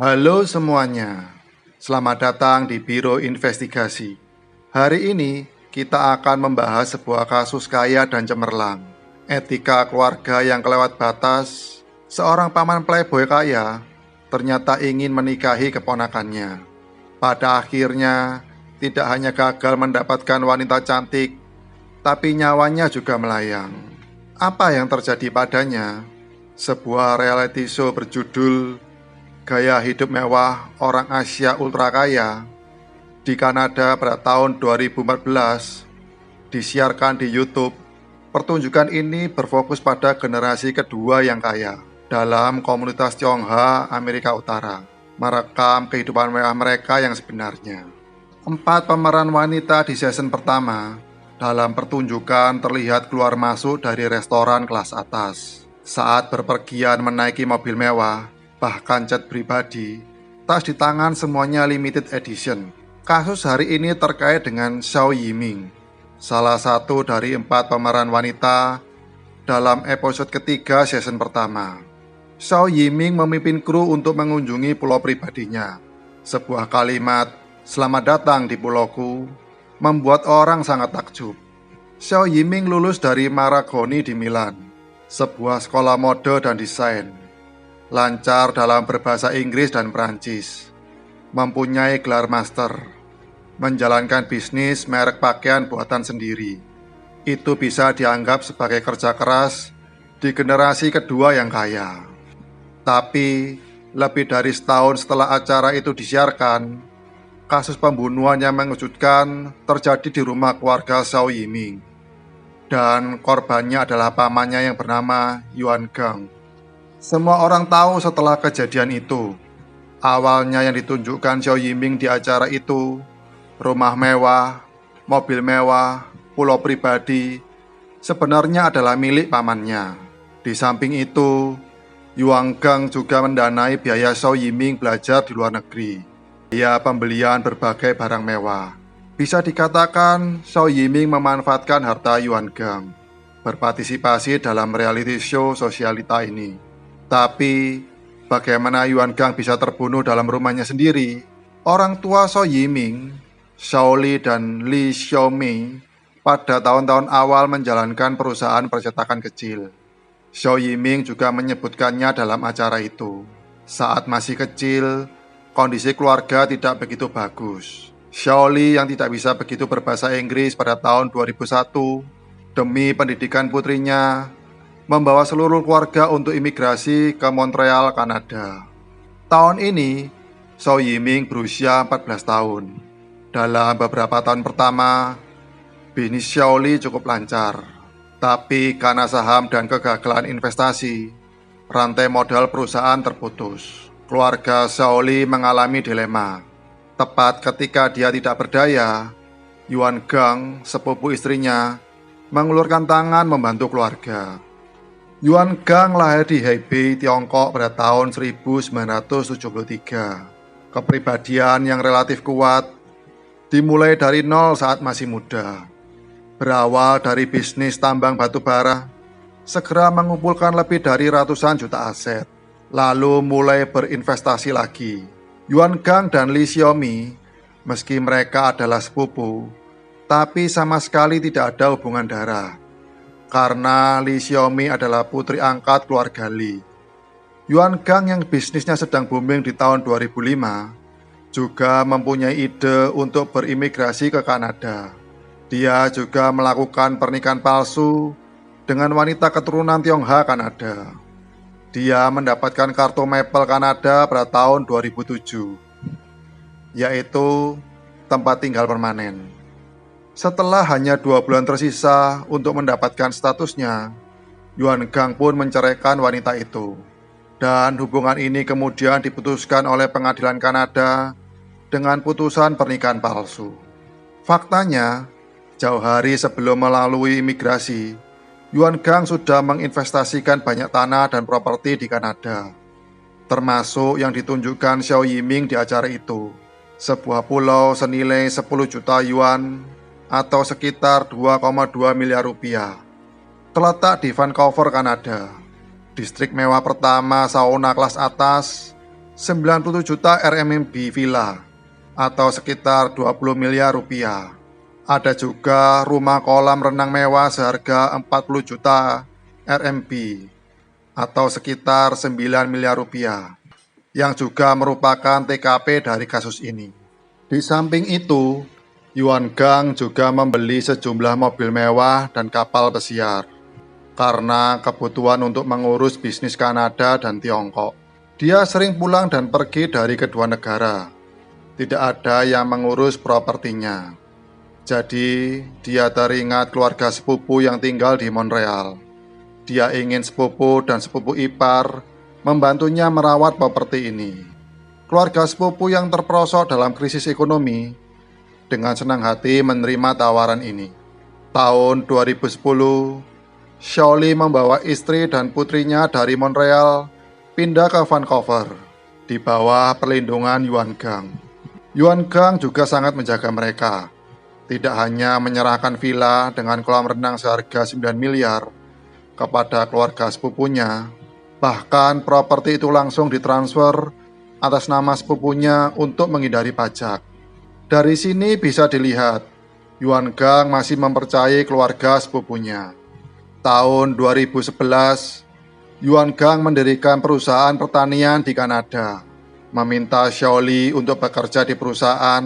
Halo semuanya, selamat datang di Biro Investigasi. Hari ini kita akan membahas sebuah kasus kaya dan cemerlang. Etika keluarga yang kelewat batas. Seorang paman playboy kaya ternyata ingin menikahi keponakannya. Pada akhirnya, tidak hanya gagal mendapatkan wanita cantik, tapi nyawanya juga melayang. Apa yang terjadi padanya? Sebuah reality show berjudul Gaya Hidup Mewah Orang Asia Ultra Kaya di Kanada pada tahun 2014 disiarkan di YouTube. Pertunjukan ini berfokus pada generasi kedua yang kaya dalam komunitas Tionghoa Amerika Utara, merekam kehidupan mewah mereka yang sebenarnya. 4 pemeran wanita di season pertama dalam pertunjukan terlihat keluar masuk dari restoran kelas atas. Saat berpergian menaiki mobil mewah, bahkan jet pribadi, tas di tangan semuanya limited edition. Kasus hari ini terkait dengan Xiao Yiming, salah satu dari 4 pemeran wanita dalam episode ketiga season pertama. Xiao Yiming memimpin kru untuk mengunjungi pulau pribadinya. Sebuah kalimat, "Selamat datang di pulauku," membuat orang sangat takjub. Xiao Yiming lulus dari Maragoni di Milan, sebuah sekolah mode dan desain. Lancar dalam berbahasa Inggris dan Prancis, mempunyai gelar master, menjalankan bisnis merek pakaian buatan sendiri. Itu bisa dianggap sebagai kerja keras di generasi kedua yang kaya. Tapi, lebih dari setahun setelah acara itu disiarkan, kasus pembunuhan yang mengejutkan terjadi di rumah keluarga Xiao Yiming. Dan korbannya adalah pamannya yang bernama Yuan Gang. Semua orang tahu setelah kejadian itu. Awalnya yang ditunjukkan Xiao Yiming di acara itu, rumah mewah, mobil mewah, pulau pribadi, sebenarnya adalah milik pamannya. Di samping itu, Yuan Gang juga mendanai biaya Xiao Yiming belajar di luar negeri, biaya pembelian berbagai barang mewah. Bisa dikatakan Xiao Yiming memanfaatkan harta Yuan Gang, berpartisipasi dalam reality show sosialita ini. Tapi, bagaimana Yuan Gang bisa terbunuh dalam rumahnya sendiri? Orang tua Xiao Yiming, Xiao Li dan Li Xiaomei, pada tahun-tahun awal menjalankan perusahaan percetakan kecil. Xiao Yiming juga menyebutkannya dalam acara itu. Saat masih kecil, kondisi keluarga tidak begitu bagus. Xiao Li yang tidak bisa begitu berbahasa Inggris pada tahun 2001, demi pendidikan putrinya, membawa seluruh keluarga untuk imigrasi ke Montreal, Kanada. Tahun ini, Xiao Yiming berusia 14 tahun. Dalam beberapa tahun pertama, bisnis Xiao Li cukup lancar. Tapi karena saham dan kegagalan investasi, rantai modal perusahaan terputus. Keluarga Xiao Li mengalami dilema. Tepat ketika dia tidak berdaya, Yuan Gang, sepupu istrinya, mengulurkan tangan membantu keluarga. Yuan Gang lahir di Hebei, Tiongkok pada tahun 1973. Kepribadian yang relatif kuat, dimulai dari nol saat masih muda. Berawal dari bisnis tambang batu bara, segera mengumpulkan lebih dari ratusan juta aset, lalu mulai berinvestasi lagi. Yuan Gang dan Li Xiaomei, meski mereka adalah sepupu, tapi sama sekali tidak ada hubungan darah. Karena Li Xiaomei adalah putri angkat keluarga Li. Yuan Gang yang bisnisnya sedang booming di tahun 2005 juga mempunyai ide untuk berimigrasi ke Kanada. Dia juga melakukan pernikahan palsu dengan wanita keturunan Tionghoa Kanada. Dia mendapatkan kartu Maple Kanada pada tahun 2007, yaitu tempat tinggal permanen. Setelah hanya 2 bulan tersisa untuk mendapatkan statusnya, Yuan Gang pun menceraikan wanita itu. Dan hubungan ini kemudian diputuskan oleh pengadilan Kanada dengan putusan pernikahan palsu. Faktanya, jauh hari sebelum melalui imigrasi, Yuan Gang sudah menginvestasikan banyak tanah dan properti di Kanada, termasuk yang ditunjukkan Xiao Yiming di acara itu, sebuah pulau senilai 10 juta yuan atau sekitar 2,2 miliar rupiah, terletak di Vancouver, Kanada. Distrik mewah pertama sauna kelas atas 97 juta RMB villa atau sekitar 20 miliar rupiah. Ada juga rumah kolam renang mewah seharga 40 juta RMB atau sekitar 9 miliar rupiah yang juga merupakan TKP dari kasus ini. Di samping itu, Yuan Gang juga membeli sejumlah mobil mewah dan kapal pesiar karena kebutuhan untuk mengurus bisnis Kanada dan Tiongkok. Dia sering pulang dan pergi dari kedua negara. Tidak ada yang mengurus propertinya. Jadi, dia teringat keluarga sepupu yang tinggal di Montreal. Dia ingin sepupu dan sepupu ipar membantunya merawat properti ini. Keluarga sepupu yang terperosok dalam krisis ekonomi dengan senang hati menerima tawaran ini. Tahun 2010, Xiaoli membawa istri dan putrinya dari Montreal pindah ke Vancouver di bawah perlindungan Yuan Gang. Yuan Gang juga sangat menjaga mereka. Tidak hanya menyerahkan villa dengan kolam renang seharga 9 miliar kepada keluarga sepupunya, bahkan properti itu langsung ditransfer atas nama sepupunya untuk menghindari pajak. Dari sini bisa dilihat, Yuan Gang masih mempercayai keluarga sepupunya. Tahun 2011, Yuan Gang mendirikan perusahaan pertanian di Kanada, meminta Xiaoli untuk bekerja di perusahaan,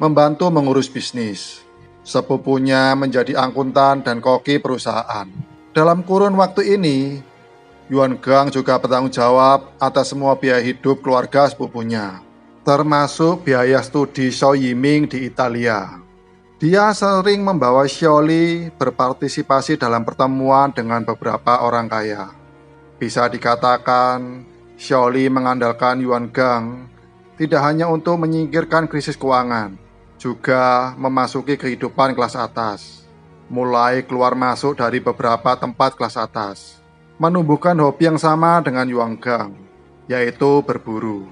membantu mengurus bisnis. Sepupunya menjadi akuntan dan koki perusahaan. Dalam kurun waktu ini, Yuan Gang juga bertanggung jawab atas semua biaya hidup keluarga sepupunya, termasuk biaya studi Xiao Yiming di Italia. Dia sering membawa Xiaoli berpartisipasi dalam pertemuan dengan beberapa orang kaya. Bisa dikatakan, Xiaoli mengandalkan Yuan Gang tidak hanya untuk menyingkirkan krisis keuangan, juga memasuki kehidupan kelas atas. Mulai keluar masuk dari beberapa tempat kelas atas, menumbuhkan hobi yang sama dengan Yuan Gang, yaitu berburu.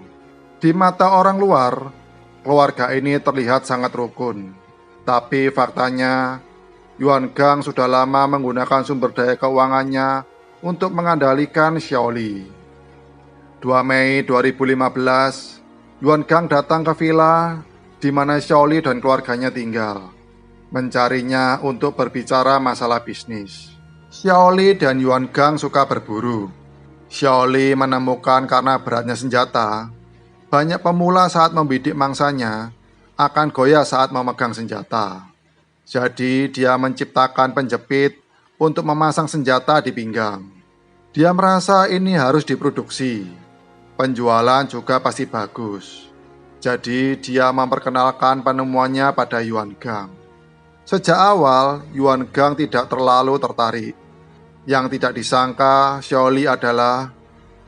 Di mata orang luar, keluarga ini terlihat sangat rukun. Tapi faktanya, Yuan Gang sudah lama menggunakan sumber daya keuangannya untuk mengandalkan Xiaoli. 2 Mei 2015, Yuan Gang datang ke villa di mana Xiaoli dan keluarganya tinggal, mencarinya untuk berbicara masalah bisnis. Xiaoli dan Yuan Gang suka berburu. Xiaoli menemukan karena beratnya senjata, banyak pemula saat membidik mangsanya akan goyah saat memegang senjata. Jadi dia menciptakan penjepit untuk memasang senjata di pinggang. Dia merasa ini harus diproduksi. Penjualan juga pasti bagus. Jadi dia memperkenalkan penemuannya pada Yuan Gang. Sejak awal, Yuan Gang tidak terlalu tertarik. Yang tidak disangka Xiaoli adalah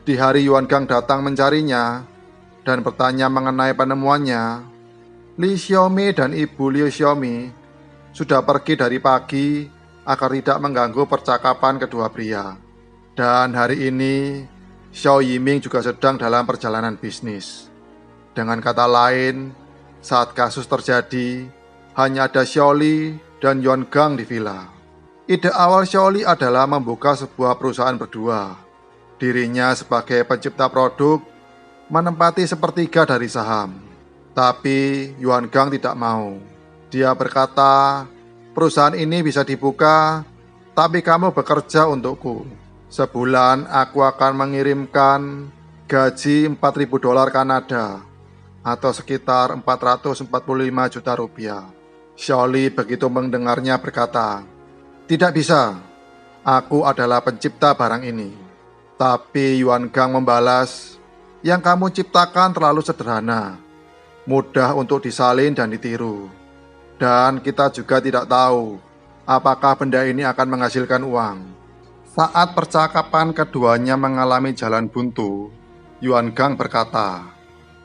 di hari Yuan Gang datang mencarinya dan bertanya mengenai penemuannya, Li Xiaomi dan ibu Liu Xiaomi sudah pergi dari pagi agar tidak mengganggu percakapan kedua pria. Dan hari ini, Xiao Yiming juga sedang dalam perjalanan bisnis. Dengan kata lain, saat kasus terjadi, hanya ada Xiaoli dan Yuan Gang di villa. Ide awal Xiaoli adalah membuka sebuah perusahaan berdua. Dirinya sebagai pencipta produk, menempati sepertiga dari saham. Tapi Yuan Gang tidak mau. Dia berkata, perusahaan ini bisa dibuka, tapi kamu bekerja untukku. Sebulan aku akan mengirimkan gaji 4.000 dolar Kanada atau sekitar 445 juta rupiah. Xiaoli begitu mendengarnya berkata, tidak bisa, aku adalah pencipta barang ini. Tapi Yuan Gang membalas, yang kamu ciptakan terlalu sederhana, mudah untuk disalin dan ditiru. Dan kita juga tidak tahu apakah benda ini akan menghasilkan uang. Saat percakapan keduanya mengalami jalan buntu, Yuan Gang berkata,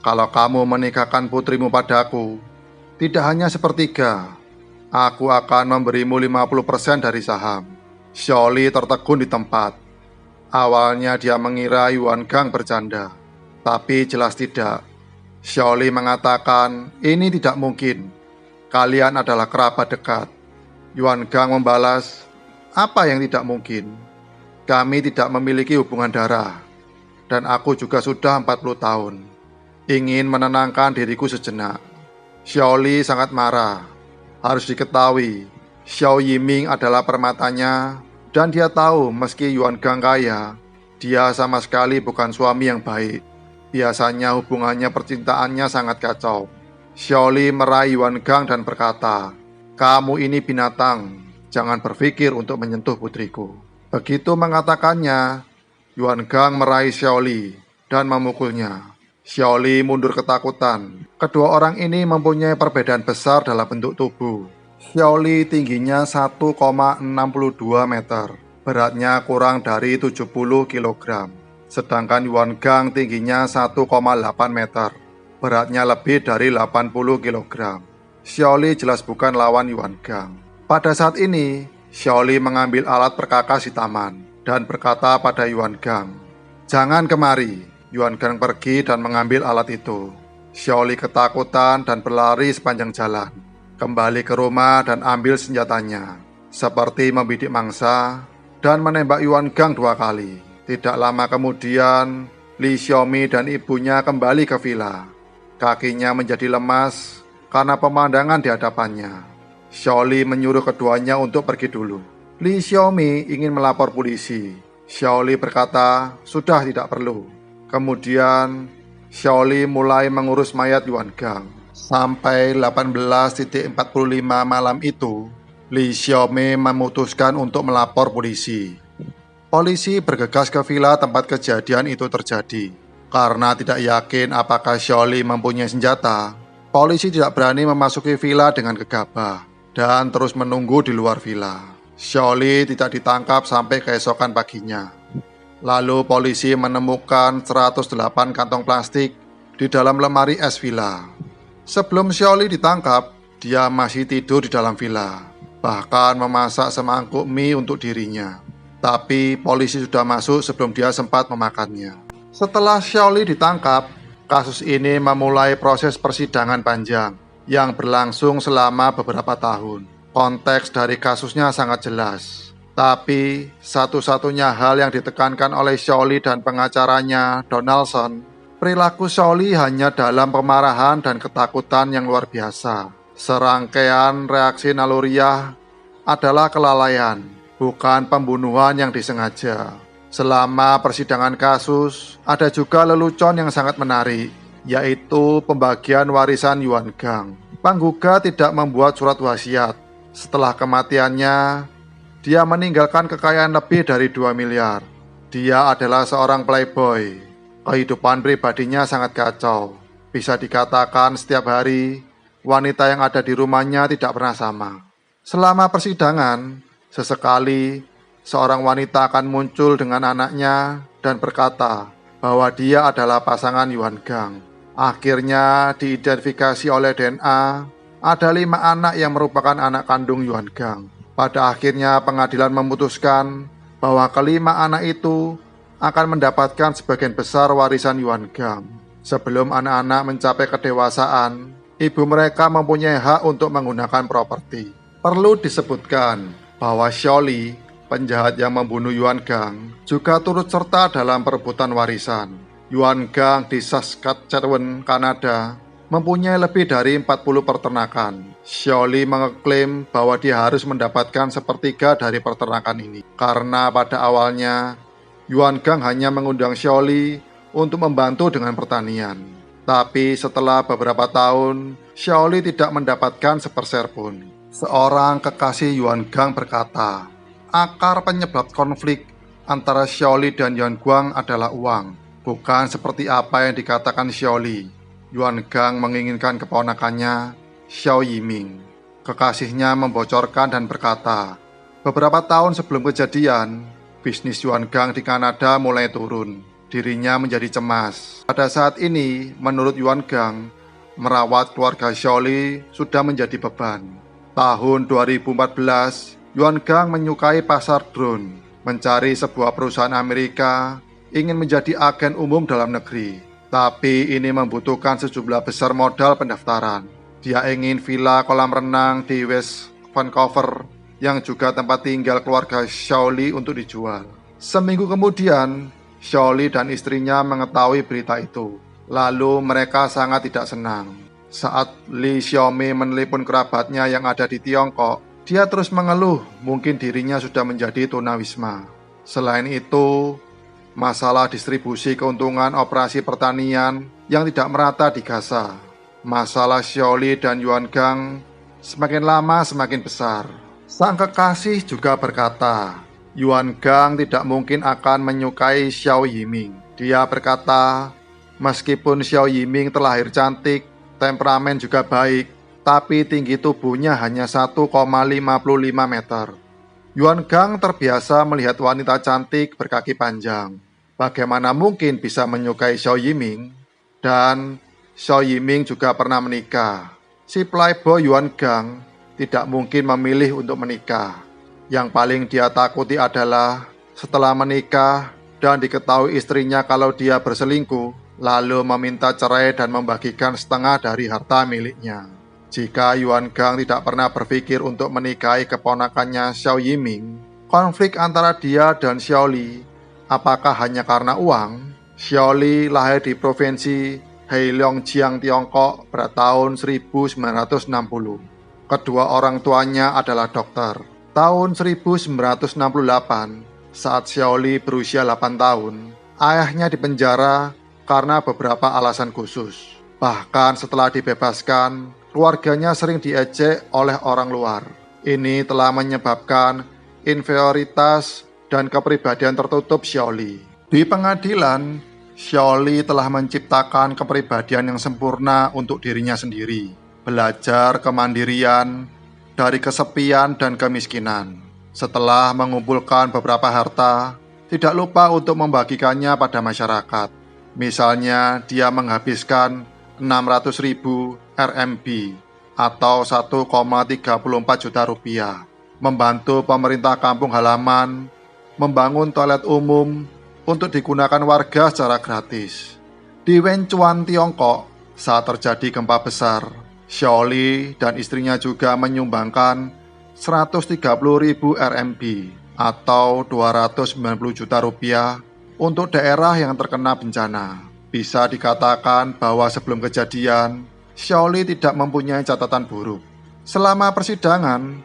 kalau kamu menikahkan putrimu padaku, tidak hanya sepertiga, aku akan memberimu 50% dari saham. Xiaoli tertegun di tempat. Awalnya dia mengira Yuan Gang bercanda, tapi jelas tidak. Xiaoli mengatakan, ini tidak mungkin. Kalian adalah kerabat dekat. Yuan Gang membalas, apa yang tidak mungkin? Kami tidak memiliki hubungan darah. dan aku juga sudah 40 tahun. Ingin menenangkan diriku sejenak. Xiaoli sangat marah. Harus diketahui, Xiao Yiming adalah permatanya, dan dia tahu meski Yuan Gang kaya, dia sama sekali bukan suami yang baik. Biasanya hubungannya percintaannya sangat kacau. Xiaoli meraih Yuan Gang dan berkata, "Kamu ini binatang, jangan berpikir untuk menyentuh putriku." Begitu mengatakannya, Yuan Gang meraih Xiaoli dan memukulnya. Xiaoli mundur ketakutan. Kedua orang ini mempunyai perbedaan besar dalam bentuk tubuh. Xiaoli tingginya 1,62 meter, beratnya kurang dari 70 kg. Sedangkan Yuan Gang tingginya 1,8 meter, beratnya lebih dari 80 kg. Xiaoli jelas bukan lawan Yuan Gang. Pada saat ini, Xiaoli mengambil alat perkakas di taman dan berkata pada Yuan Gang, "Jangan kemari." Yuan Gang pergi dan mengambil alat itu. Xiaoli ketakutan dan berlari sepanjang jalan. Kembali ke rumah dan ambil senjatanya, seperti membidik mangsa, dan menembak Yuan Gang 2 kali. Tidak lama kemudian, Li Xiaomi dan ibunya kembali ke villa. Kakinya menjadi lemas karena pemandangan di hadapannya. Xiaoli menyuruh keduanya untuk pergi dulu. Li Xiaomi ingin melapor polisi. Xiaoli berkata, "Sudah, tidak perlu." Kemudian, Xiaoli mulai mengurus mayat Yuan Gang. Sampai 18.45 malam itu, Li Xiaomi memutuskan untuk melapor polisi. Polisi bergegas ke villa tempat kejadian itu terjadi. Karena tidak yakin apakah Xiaoli mempunyai senjata, polisi tidak berani memasuki villa dengan gegabah dan terus menunggu di luar villa. Xiaoli tidak ditangkap sampai keesokan paginya. Lalu polisi menemukan 108 kantong plastik di dalam lemari es villa. Sebelum Xiaoli ditangkap, dia masih tidur di dalam villa, bahkan memasak semangkuk mie untuk dirinya. Tapi polisi sudah masuk sebelum dia sempat memakannya. Setelah Xiaoli ditangkap, kasus ini memulai proses persidangan panjang yang berlangsung selama beberapa tahun. Konteks dari kasusnya sangat jelas. Tapi, satu-satunya hal yang ditekankan oleh Xiaoli dan pengacaranya, Donaldson, perilaku Xiaoli hanya dalam kemarahan dan ketakutan yang luar biasa. Serangkaian reaksi naluriah adalah kelalaian, bukan pembunuhan yang disengaja. Selama persidangan kasus, ada juga lelucon yang sangat menarik, yaitu pembagian warisan Yuan Gang. Penggugat tidak membuat surat wasiat. Setelah kematiannya, dia meninggalkan kekayaan lebih dari 2 miliar. Dia adalah seorang playboy. Kehidupan pribadinya sangat kacau. Bisa dikatakan setiap hari, wanita yang ada di rumahnya tidak pernah sama. Selama persidangan, sesekali seorang wanita akan muncul dengan anaknya dan berkata bahwa dia adalah pasangan Yuan Gang. Akhirnya diidentifikasi oleh DNA, ada 5 anak yang merupakan anak kandung Yuan Gang. Pada akhirnya pengadilan memutuskan bahwa kelima anak itu akan mendapatkan sebagian besar warisan Yuan Gang. Sebelum anak-anak mencapai kedewasaan, ibu mereka mempunyai hak untuk menggunakan properti. Perlu disebutkan bahwa Xiaoli, penjahat yang membunuh Yuan Gang, juga turut serta dalam perebutan warisan. Yuan Gang di Saskatchewan, Kanada, mempunyai lebih dari 40 peternakan. Xiaoli mengeklaim bahwa dia harus mendapatkan sepertiga dari peternakan ini. Karena pada awalnya, Yuan Gang hanya mengundang Xiaoli untuk membantu dengan pertanian. Tapi setelah beberapa tahun, Xiaoli tidak mendapatkan seperser pun. Seorang kekasih Yuan Gang berkata, akar penyebab konflik antara Xiaoli dan Yuan Gang adalah uang. Bukan seperti apa yang dikatakan Xiaoli. Yuan Gang menginginkan keponakannya, Xiao Yiming. Kekasihnya membocorkan dan berkata, beberapa tahun sebelum kejadian, bisnis Yuan Gang di Kanada mulai turun. Dirinya menjadi cemas. Pada saat ini, menurut Yuan Gang, merawat keluarga Xiaoli sudah menjadi beban. Tahun 2014, Yuan Gang menyukai pasar drone, mencari sebuah perusahaan Amerika, ingin menjadi agen umum dalam negeri. Tapi ini membutuhkan sejumlah besar modal pendaftaran. Dia ingin villa kolam renang di West Vancouver yang juga tempat tinggal keluarga Xiaoli untuk dijual. Seminggu kemudian, Xiaoli dan istrinya mengetahui berita itu. Lalu mereka sangat tidak senang. Saat Li Xiaomei menelepon kerabatnya yang ada di Tiongkok, dia terus mengeluh mungkin dirinya sudah menjadi tunawisma. Selain itu, masalah distribusi keuntungan operasi pertanian yang tidak merata di Gaza. Masalah Xiaoli dan Yuan Gang semakin lama semakin besar. Sang kekasih juga berkata, Yuan Gang tidak mungkin akan menyukai Xiao Yiming. Dia berkata, meskipun Xiao Yiming terlahir cantik, temperamen juga baik, tapi tinggi tubuhnya hanya 1,55 meter. Yuan Gang terbiasa melihat wanita cantik berkaki panjang. Bagaimana mungkin bisa menyukai Xiao Yiming? Dan Xiao Yiming juga pernah menikah. Si playboy Yuan Gang tidak mungkin memilih untuk menikah. Yang paling dia takuti adalah setelah menikah dan diketahui istrinya kalau dia berselingkuh, lalu meminta cerai dan membagikan setengah dari harta miliknya. Jika Yuan Gang tidak pernah berpikir untuk menikahi keponakannya Xiao Yiming, konflik antara dia dan Xiaoli apakah hanya karena uang? Xiaoli lahir di provinsi Heilongjiang, Tiongkok pada tahun 1960. Kedua orang tuanya adalah dokter. Tahun 1968, saat Xiaoli berusia 8 tahun, ayahnya dipenjara karena beberapa alasan khusus. Bahkan setelah dibebaskan, keluarganya sering diejek oleh orang luar. Ini telah menyebabkan inferioritas dan kepribadian tertutup Xiaoli. Di pengadilan, Xiaoli telah menciptakan kepribadian yang sempurna untuk dirinya sendiri. Belajar kemandirian dari kesepian dan kemiskinan. Setelah mengumpulkan beberapa harta, tidak lupa untuk membagikannya pada masyarakat. Misalnya, dia menghabiskan 600.000 RMB atau 1,34 juta rupiah, membantu pemerintah kampung halaman membangun toilet umum untuk digunakan warga secara gratis. Di Wenchuan, Tiongkok, saat terjadi gempa besar, Xiaoli dan istrinya juga menyumbangkan 130.000 RMB atau 290 juta rupiah untuk daerah yang terkena bencana. Bisa dikatakan bahwa sebelum kejadian, Xiaoli tidak mempunyai catatan buruk. Selama persidangan,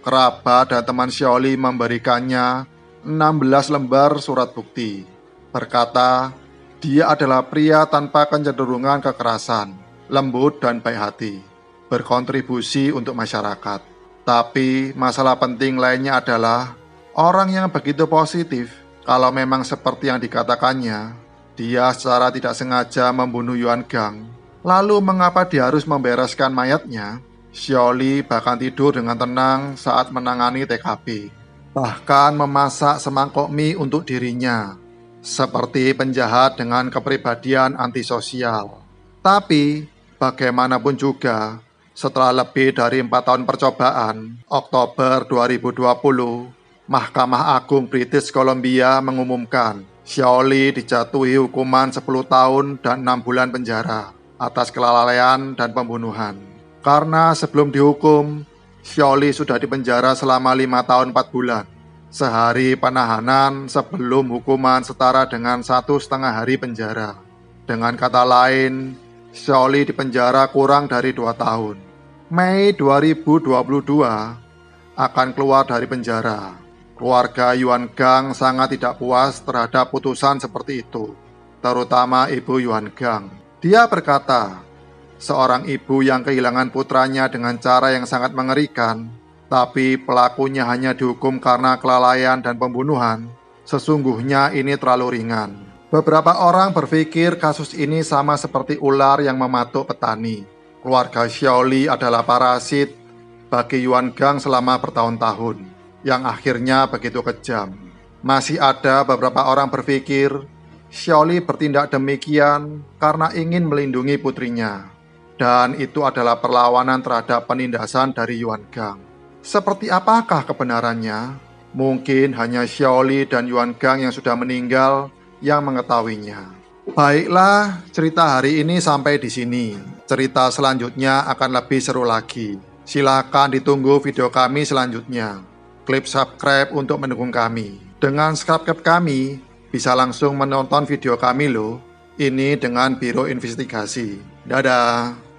kerabat dan teman Xiaoli memberikannya 16 lembar surat bukti. Berkata, dia adalah pria tanpa kecenderungan kekerasan, lembut dan baik hati, berkontribusi untuk masyarakat. Tapi masalah penting lainnya adalah orang yang begitu positif, kalau memang seperti yang dikatakannya, dia secara tidak sengaja membunuh Yuan Gang. Lalu mengapa dia harus membereskan mayatnya? Xiaoli bahkan tidur dengan tenang saat menangani TKP. Bahkan memasak semangkok mie untuk dirinya. Seperti penjahat dengan kepribadian antisosial. Tapi, bagaimanapun juga, setelah lebih dari 4 tahun percobaan, Oktober 2020, Mahkamah Agung British Columbia mengumumkan Xiaoli dijatuhi hukuman 10 tahun dan 6 bulan penjara atas kelalaian dan pembunuhan. Karena sebelum dihukum, Xiaoli sudah dipenjara selama 5 tahun 4 bulan. Sehari penahanan sebelum hukuman setara dengan 1,5 hari penjara. Dengan kata lain, Xiaoli dipenjara kurang dari 2 tahun. Mei 2022 akan keluar dari penjara. Keluarga Yuan Gang sangat tidak puas terhadap putusan seperti itu, terutama ibu Yuan Gang. Dia berkata, seorang ibu yang kehilangan putranya dengan cara yang sangat mengerikan, tapi pelakunya hanya dihukum karena kelalaian dan pembunuhan, sesungguhnya ini terlalu ringan. Beberapa orang berpikir kasus ini sama seperti ular yang mematuk petani. Keluarga Xiaoli adalah parasit bagi Yuan Gang selama bertahun-tahun, yang akhirnya begitu kejam. Masih ada beberapa orang berpikir Xiaoli bertindak demikian karena ingin melindungi putrinya, dan itu adalah perlawanan terhadap penindasan dari Yuan Gang. Seperti apakah kebenarannya? Mungkin hanya Xiaoli dan Yuan Gang yang sudah meninggal yang mengetahuinya. Baiklah, cerita hari ini sampai di sini. Cerita selanjutnya akan lebih seru lagi. Silakan ditunggu video kami selanjutnya. Klik subscribe untuk mendukung kami. Dengan subscribe kami, bisa langsung menonton video kami loh. Ini dengan Biro Investigasi. Dadah.